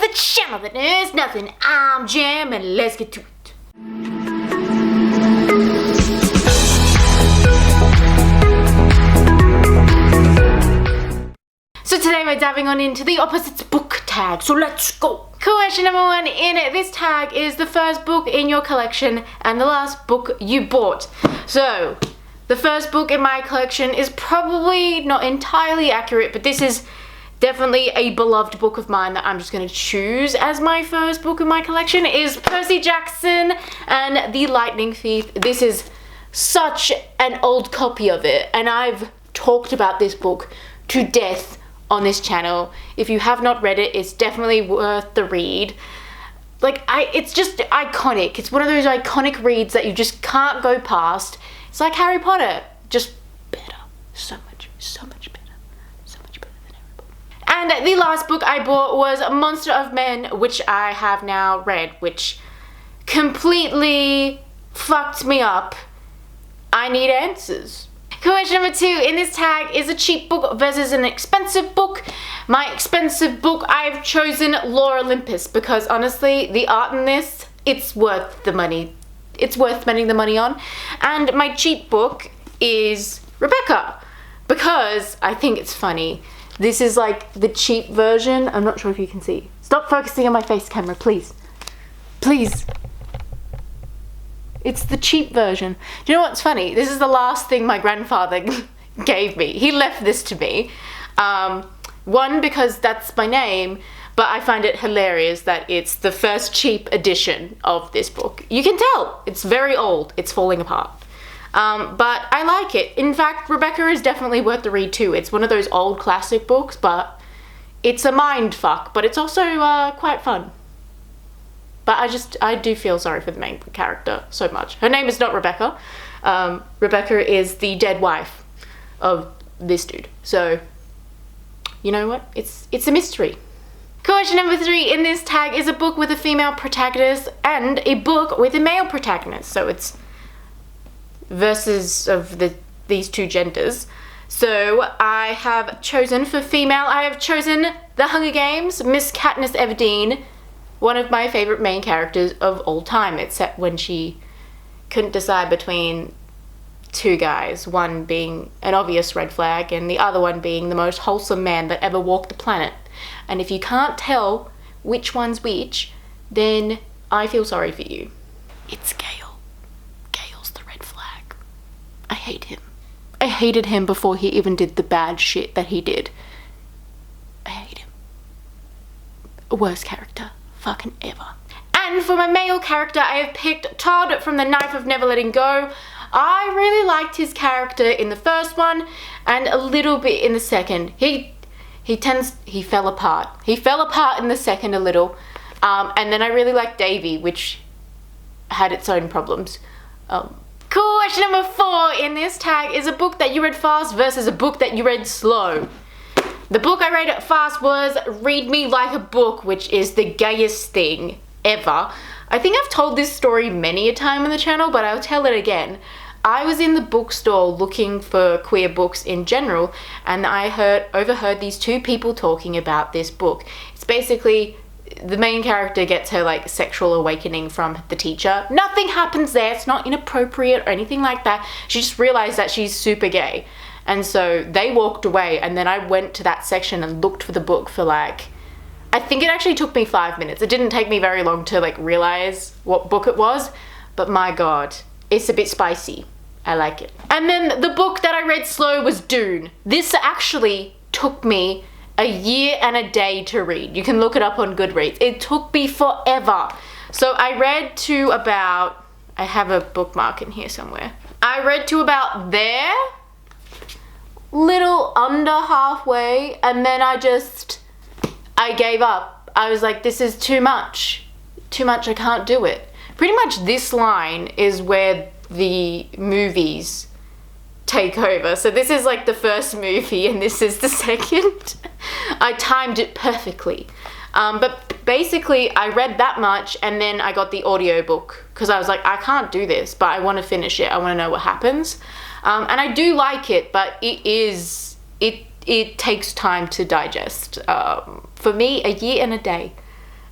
the channel that knows nothing. I'm Jam, and let's get to it. So today we're diving on into the opposites book tag, so let's go. Question number 1 in this tag is the first book in your collection and the last book you bought. So the first book in my collection is probably not entirely accurate, but this is definitely a beloved book of mine that I'm just going to choose as my first book in my collection. It is Percy Jackson and the Lightning Thief. This is such an old copy of it, and I've talked about this book to death on this channel. If you have not read it, it's definitely worth the read. It's just iconic. It's one of those iconic reads that you just can't go past. It's like Harry Potter, just better. So much better. So much better than Harry Potter. And the last book I bought was Monster of Men, which I have now read, which completely fucked me up. I need answers. Question number 2 in this tag is a cheap book versus an expensive book. My expensive book, I've chosen Lore Olympus because honestly, the art in this, it's worth the money. It's worth spending the money on. And my cheap book is Rebecca because I think it's funny. This is like the cheap version. I'm not sure if you can see. Stop focusing on my face camera, please. Please. It's the cheap version. Do you know what's funny? This is the last thing my grandfather gave me. He left this to me. One, because that's my name, but I find it hilarious that it's the first cheap edition of this book. You can tell. It's very old. It's falling apart. But I like it. In fact, Rebecca is definitely worth the read too. It's one of those old classic books, but it's a mind fuck, but it's also quite fun. But I do feel sorry for the main character so much. Her name is not Rebecca. Rebecca is the dead wife of this dude. So, you know what? It's a mystery. Question number 3 in this tag is a book with a female protagonist and a book with a male protagonist. So it's versus of these two genders. So I have chosen for female, I have chosen The Hunger Games, Miss Katniss Everdeen, one of my favorite main characters of all time, except when she couldn't decide between two guys, one being an obvious red flag and the other one being the most wholesome man that ever walked the planet. And if you can't tell which one's which, then I feel sorry for you. It's Gale. Gale's the red flag. I hate him. I hated him before he even did the bad shit that he did. I hate him. Worst character fucking ever. And for my male character, I have picked Todd from The Knife of Never Letting Go. I really liked his character in the first one and a little bit in the second. He fell apart. He fell apart in the second a little. And then I really liked Davy, which had its own problems. Question number 4 in this tag is a book that you read fast versus a book that you read slow. The book I read fast was Read Me Like a Book, which is the gayest thing ever. I think I've told this story many a time on the channel, but I'll tell it again. I was in the bookstore looking for queer books in general, and I overheard these two people talking about this book. It's basically the main character gets her sexual awakening from the teacher. Nothing happens there. It's not inappropriate or anything like that. She just realized that she's super gay. And so they walked away, and then I went to that section and looked for the book for I think it actually took me 5 minutes. It didn't take me very long to realize what book it was, but my god, it's a bit spicy. I like it. And then the book that I read slow was Dune. This actually took me a year and a day to read. You can look it up on Goodreads. It took me forever. So I read to about, I have a bookmark in here somewhere. I read to about there, little under halfway, and then I gave up. I was like, this is too much. Too much, I can't do it. Pretty much this line is where the movies take over. So this is the first movie and this is the second. I timed it perfectly. But basically I read that much and then I got the audiobook because I was like, I can't do this, but I want to finish it. I want to know what happens. And I do like it, but it takes time to digest. For me, a year and a day.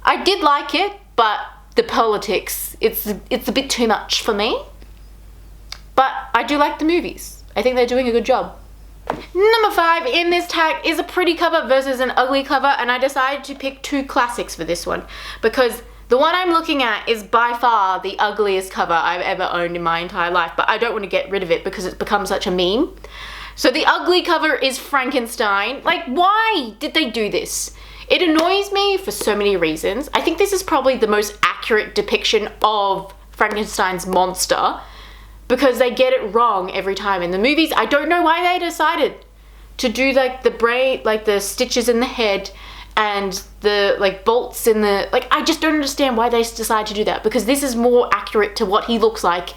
I did like it, but the politics, it's a bit too much for me. But I do like the movies. I think they're doing a good job. Number 5 in this tag is a pretty cover versus an ugly cover, and I decided to pick 2 classics for this one because the one I'm looking at is by far the ugliest cover I've ever owned in my entire life, but I don't want to get rid of it because it's become such a meme. So the ugly cover is Frankenstein. Like, why did they do this? It annoys me for so many reasons. I think this is probably the most accurate depiction of Frankenstein's monster because they get it wrong every time in the movies. I don't know why they decided to do like the brain, like the stitches in the head and the like bolts in the, like, I just don't understand why they decide to do that because this is more accurate to what he looks like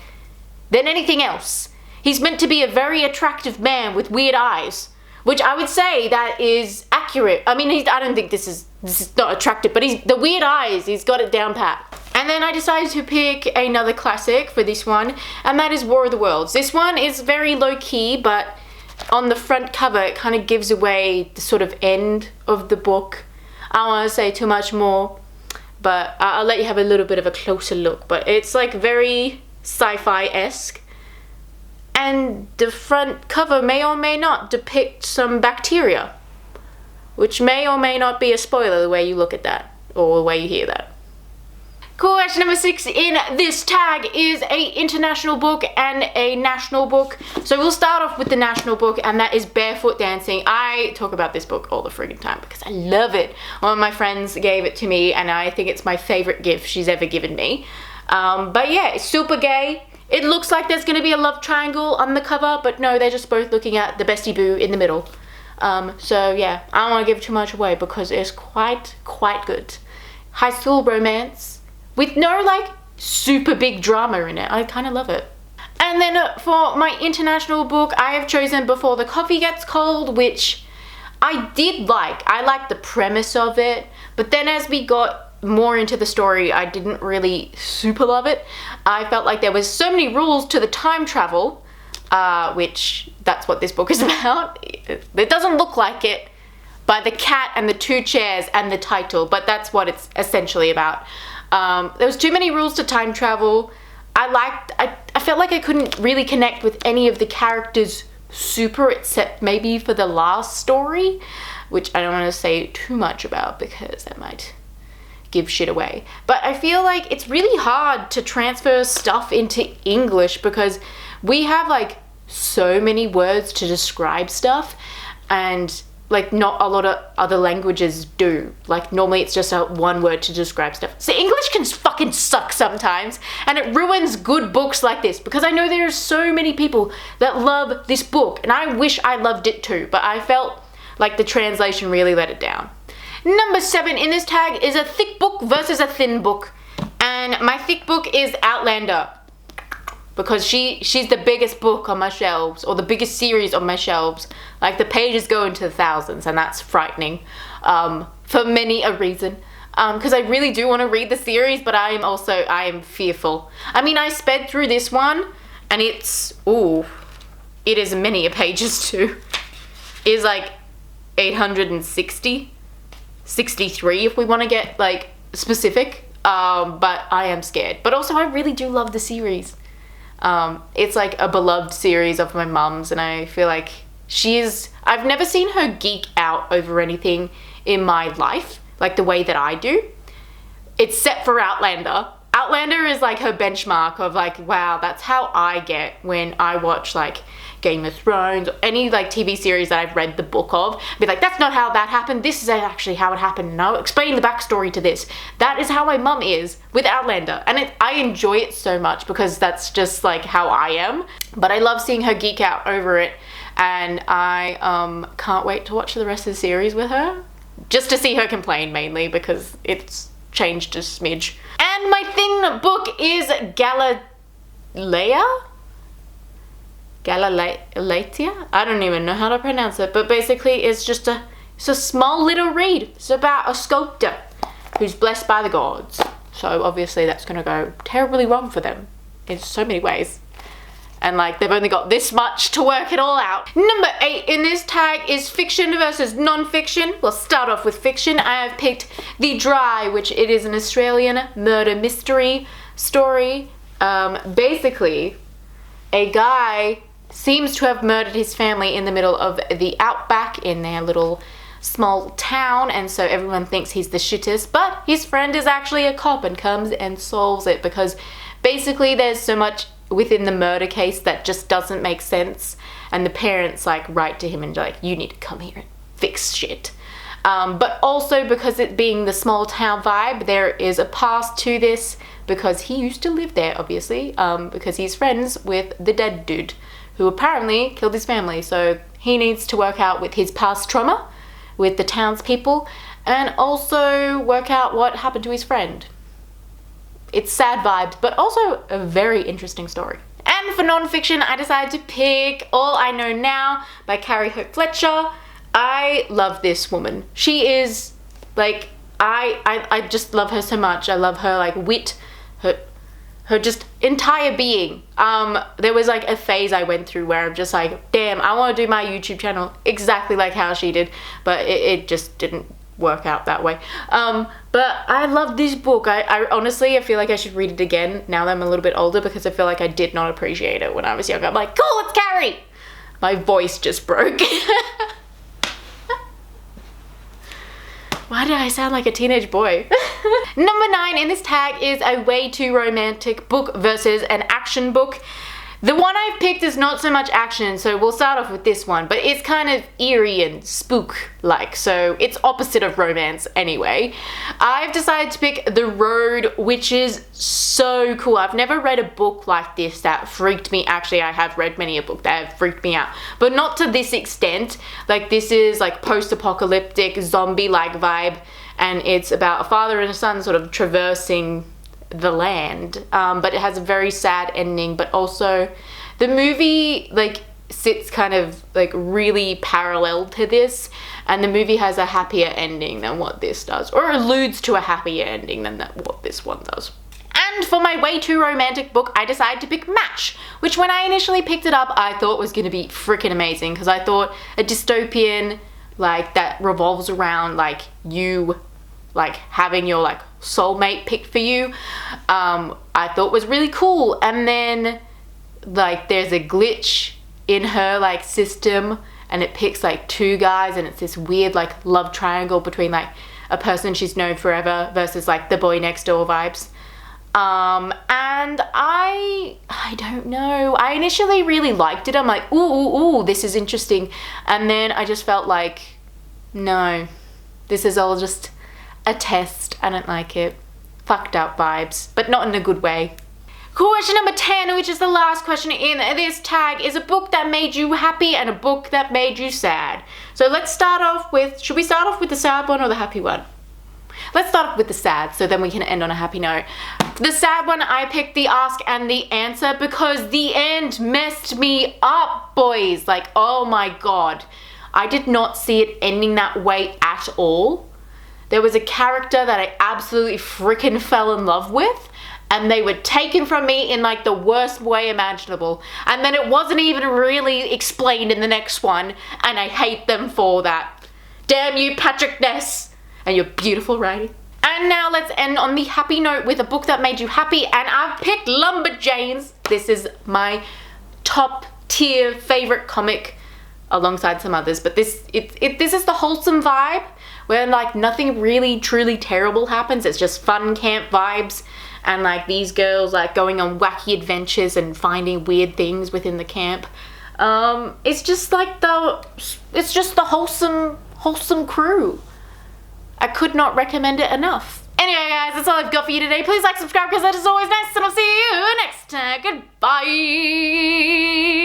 than anything else. He's meant to be a very attractive man with weird eyes, which I would say that is accurate. I mean, I don't think this is not attractive, but the weird eyes, he's got it down pat. And then I decided to pick another classic for this one, and that is War of the Worlds. This one is very low-key, but on the front cover, it kind of gives away the sort of end of the book. I don't want to say too much more, but I'll let you have a little bit of a closer look. But it's like very sci-fi-esque. And the front cover may or may not depict some bacteria, which may or may not be a spoiler the way you look at that, or the way you hear that. Question number 6 in this tag is a international book and a national book. So we'll start off with the national book, and that is Barefoot Dancing. I talk about this book all the friggin' time because I love it. One of my friends gave it to me, and I think it's my favorite gift she's ever given me. But yeah, it's super gay. It looks like there's going to be a love triangle on the cover, but no, they're just both looking at the bestie boo in the middle. So yeah, I don't want to give too much away because it's quite good. High school romance with no like super big drama in it. I kind of love it. And then for my international book, I have chosen Before the Coffee Gets Cold, which I did like. I liked the premise of it, but then as we got more into the story, I didn't really super love it. I felt like there was so many rules to the time travel, which that's what this book is about. It doesn't look like it by the cat and the 2 chairs and the title, but that's what it's essentially about. There was too many rules to time travel. I felt like I couldn't really connect with any of the characters super, except maybe for the last story, which I don't want to say too much about because that might give shit away. But I feel like it's really hard to transfer stuff into English because we have like so many words to describe stuff, and like not a lot of other languages do. Like normally it's just one word to describe stuff. So English can fucking suck sometimes, and it ruins good books like this because I know there are so many people that love this book, and I wish I loved it too, but I felt like the translation really let it down. Number 7 in this tag is a thick book versus a thin book. And my thick book is Outlander because she's the biggest book on my shelves, or the biggest series on my shelves. Like the pages go into the thousands, and that's frightening for many a reason. Because I really do want to read the series, but I am fearful. I mean, I sped through this one, and it is many a pages too. It's like 860. 63 if we want to get like specific, but I am scared. But also I really do love the series. It's like a beloved series of my mum's, and I feel like I've never seen her geek out over anything in my life like the way that I do, except for Outlander. Outlander is like her benchmark of like, wow, that's how I get when I watch like Game of Thrones, or any like TV series that I've read the book of. I'd be like, that's not how that happened, this is actually how it happened, and I'll explain the backstory to this. That is how my mum is with Outlander, and I enjoy it so much because that's just like how I am. But I love seeing her geek out over it, and I can't wait to watch the rest of the series with her, just to see her complain mainly because it's changed a smidge. And my thin book is Galatea? I don't even know how to pronounce it, but basically it's just a small little read. It's about a sculptor who's blessed by the gods. So obviously that's going to go terribly wrong for them in so many ways. and like they've only got this much to work it all out. Number 8 in this tag is fiction versus non-fiction. We'll start off with fiction. I have picked The Dry, which it is an Australian murder mystery story. Basically, a guy seems to have murdered his family in the middle of the outback in their little small town, and so everyone thinks he's the shittest, but his friend is actually a cop and comes and solves it, because basically there's so much within the murder case that just doesn't make sense, and the parents like write to him and like, you need to come here and fix shit. But also because it being the small town vibe, there is a past to this, because he used to live there, obviously, because he's friends with the dead dude who apparently killed his family. So he needs to work out with his past trauma with the townspeople, and also work out what happened to his friend. It's sad vibes, but also a very interesting story. And for non-fiction, I decided to pick All I Know Now by Carrie Hope Fletcher. I love this woman. She is like, I just love her so much. I love her like wit, her just entire being. There was like a phase I went through where I'm just like, damn, I want to do my YouTube channel exactly like how she did, but it just didn't work out that way. But I love this book. I honestly, I feel like I should read it again now that I'm a little bit older, because I feel like I did not appreciate it when I was younger. I'm like, cool, it's Carrie! My voice just broke. Why did I sound like a teenage boy? Number 9 in this tag is a way too romantic book versus an action book. The one I've picked is not so much action, so we'll start off with this one, but it's kind of eerie and spook-like, so it's opposite of romance anyway. I've decided to pick The Road, which is so cool. I've never read a book like this that freaked me. Actually, I have read many a book that have freaked me out, but not to this extent. Like, this is like post-apocalyptic, zombie-like vibe, and it's about a father and a son sort of traversing the land, but it has a very sad ending. But also the movie like sits kind of like really parallel to this, and the movie has a happier ending than what this does, or alludes to a happier ending than what this one does. And for my way too romantic book, I decided to pick Match, which when I initially picked it up, I thought was going to be freaking amazing, because I thought a dystopian like that revolves around like you like having your like soulmate picked for you, I thought was really cool. And then like there's a glitch in her like system, and it picks like 2 guys, and it's this weird like love triangle between like a person she's known forever versus like the boy next door vibes. And I don't know, I initially really liked it. I'm like, ooh, this is interesting, and then I just felt like, no, this is all just a test. I don't like it. Fucked up vibes, but not in a good way. Question number 10, which is the last question in this tag, is a book that made you happy and a book that made you sad. So let's start off with, should we start off with the sad one or the happy one? Let's start off with the sad, so then we can end on a happy note. The sad one, I picked The Ask and the Answer, because the end messed me up, boys. Like, oh my god. I did not see it ending that way at all. There was a character that I absolutely freaking fell in love with, and they were taken from me in like the worst way imaginable. And then it wasn't even really explained in the next one, and I hate them for that. Damn you, Patrick Ness, and your beautiful writing. And now let's end on the happy note with a book that made you happy, and I've picked Lumberjanes. This is my top tier favorite comic alongside some others, but this is the wholesome vibe where like nothing really truly terrible happens. It's just fun camp vibes, and like these girls like going on wacky adventures and finding weird things within the camp. It's just the wholesome crew. I could not recommend it enough. Anyway guys, that's all I've got for you today. Please like, subscribe, because that is always nice, and I'll see you next time. Goodbye.